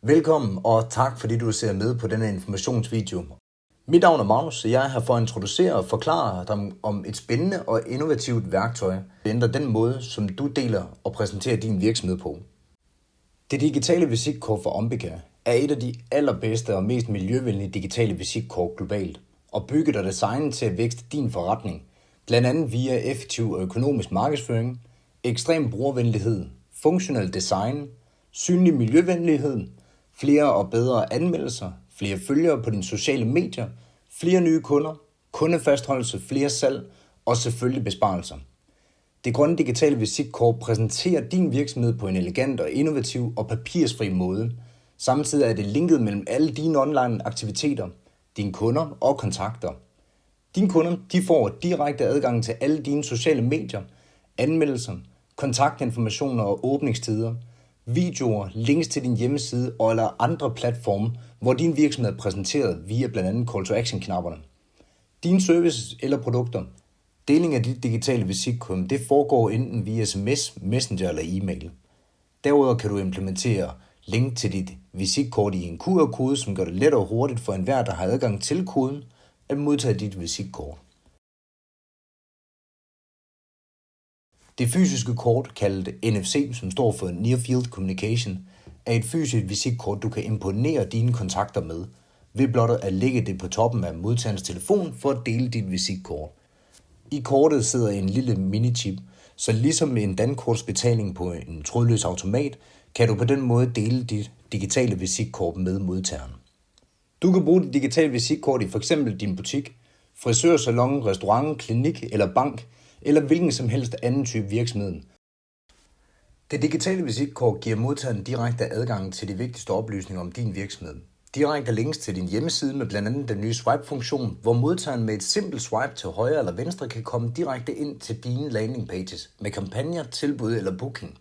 Velkommen og tak fordi du ser med på denne informationsvideo. Mit navn er Magnus, og jeg er her for at introducere og forklare dig om et spændende og innovativt værktøj, der ændrer den måde, som du deler og præsenterer din virksomhed på. Det digitale visitkort fra Ombica er et af de allerbedste og mest miljøvenlige digitale visitkort globalt, og bygget og designet til at vækste din forretning, blandt andet via effektiv og økonomisk markedsføring, ekstrem brugervenlighed, funktionel design, synlig miljøvenlighed, flere og bedre anmeldelser, flere følgere på dine sociale medier, flere nye kunder, kundefastholdelse, flere salg og selvfølgelig besparelser. Det grønne digitale visitkort præsenterer din virksomhed på en elegant og innovativ og papirsfri måde. Samtidig er det linket mellem alle dine online aktiviteter, dine kunder og kontakter. Dine kunder får direkte adgang til alle dine sociale medier, anmeldelser, kontaktinformationer og åbningstider, videoer, links til din hjemmeside og eller andre platforme, hvor din virksomhed er præsenteret via blandt andet call to action knapperne. Dine services eller produkter. Deling af dit digitale visitkort, det foregår enten via sms, messenger eller e-mail. Derudover kan du implementere link til dit visitkort i en QR-kode, som gør det let og hurtigt for enhver, der har adgang til koden, at modtage dit visitkort. Det fysiske kort, kaldet NFC, som står for Near Field Communication, er et fysisk visitkort, du kan imponere dine kontakter med, ved blot at lægge det på toppen af modtagerens telefon for at dele dit visitkort. I kortet sidder en lille minichip, så ligesom en dankortsbetaling på en trådløs automat, kan du på den måde dele dit digitale visitkort med modtageren. Du kan bruge dit digitale visitkort i f.eks. din butik, frisørsalon, restaurant, klinik eller bank, eller hvilken som helst anden type virksomhed. Det digitale visitkort giver modtageren direkte adgang til de vigtigste oplysninger om din virksomhed. Direkte links til din hjemmeside med blandt andet den nye swipe-funktion, hvor modtageren med et simpelt swipe til højre eller venstre kan komme direkte ind til dine landing pages med kampagner, tilbud eller booking.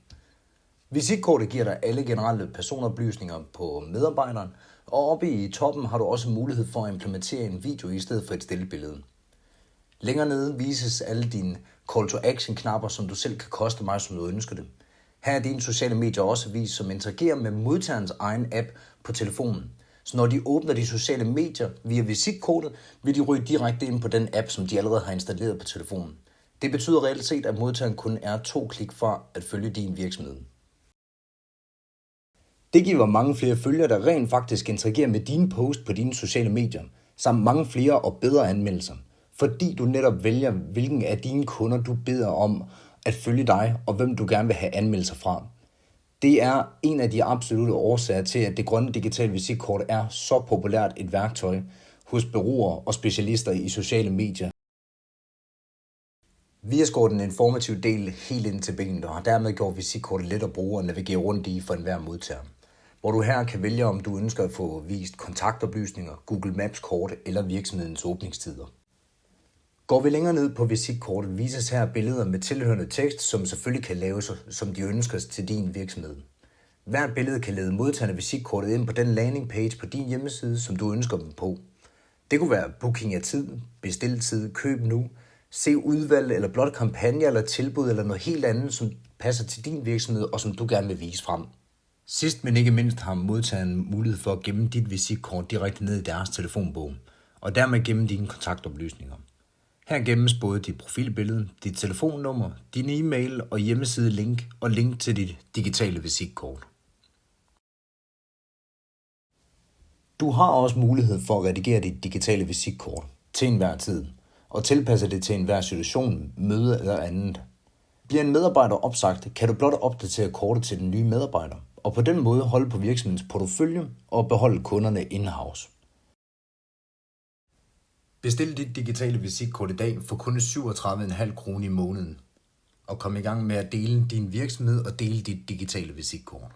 Visitkortet giver dig alle generelle personoplysninger på medarbejderen, og oppe i toppen har du også mulighed for at implementere en video i stedet for et stillbillede. Længere nede vises alle dine call to action knapper, som du selv kan customize, som du ønsker det. Her er dine sociale medier også vist, som interagerer med modtagerens egen app på telefonen. Så når de åbner de sociale medier via visitkortet, vil de ryge direkte ind på den app, som de allerede har installeret på telefonen. Det betyder reelt set, at modtageren kun er 2 klik fra at følge din virksomhed. Det giver mange flere følgere, der rent faktisk interagerer med dine post på dine sociale medier, samt mange flere og bedre anmeldelser, fordi du netop vælger, hvilken af dine kunder du beder om at følge dig, og hvem du gerne vil have anmeldelser fra. Det er en af de absolutte årsager til, at det grønne digitale visitkort er så populært et værktøj hos bureauer og specialister i sociale medier. Vi har skåret den informative del helt ind til benet og har dermed gjort visitkortet let at bruge og navigere rundt i for enhver modtager. Hvor du her kan vælge, om du ønsker at få vist kontaktoplysninger, Google Maps kort eller virksomhedens åbningstider. Går vi længere ned på visitkortet, vises her billeder med tilhørende tekst, som selvfølgelig kan laves, som de ønsker til din virksomhed. Hvert billede kan lede modtagerne visitkortet ind på den landing page på din hjemmeside, som du ønsker dem på. Det kunne være booking af tid, bestil tid, køb nu, se udvalg eller blot kampagne eller tilbud eller noget helt andet, som passer til din virksomhed og som du gerne vil vise frem. Sidst men ikke mindst har modtageren mulighed for at gemme dit visitkort direkte ned i deres telefonbog, og dermed gemme dine kontaktoplysninger. Her gemmes både dit profilbillede, dit telefonnummer, din e-mail og hjemmeside-link og link til dit digitale visitkort. Du har også mulighed for at redigere dit digitale visitkort til enhver tid og tilpasse det til enhver situation, møde eller andet. Bliver en medarbejder opsagt, kan du blot opdatere kortet til den nye medarbejder og på den måde holde på virksomhedens portefølje og beholde kunderne in-house. Bestil dit digitale visitkort i dag for kun 37,5 kroner i måneden og kom i gang med at dele din virksomhed og dele dit digitale visitkort.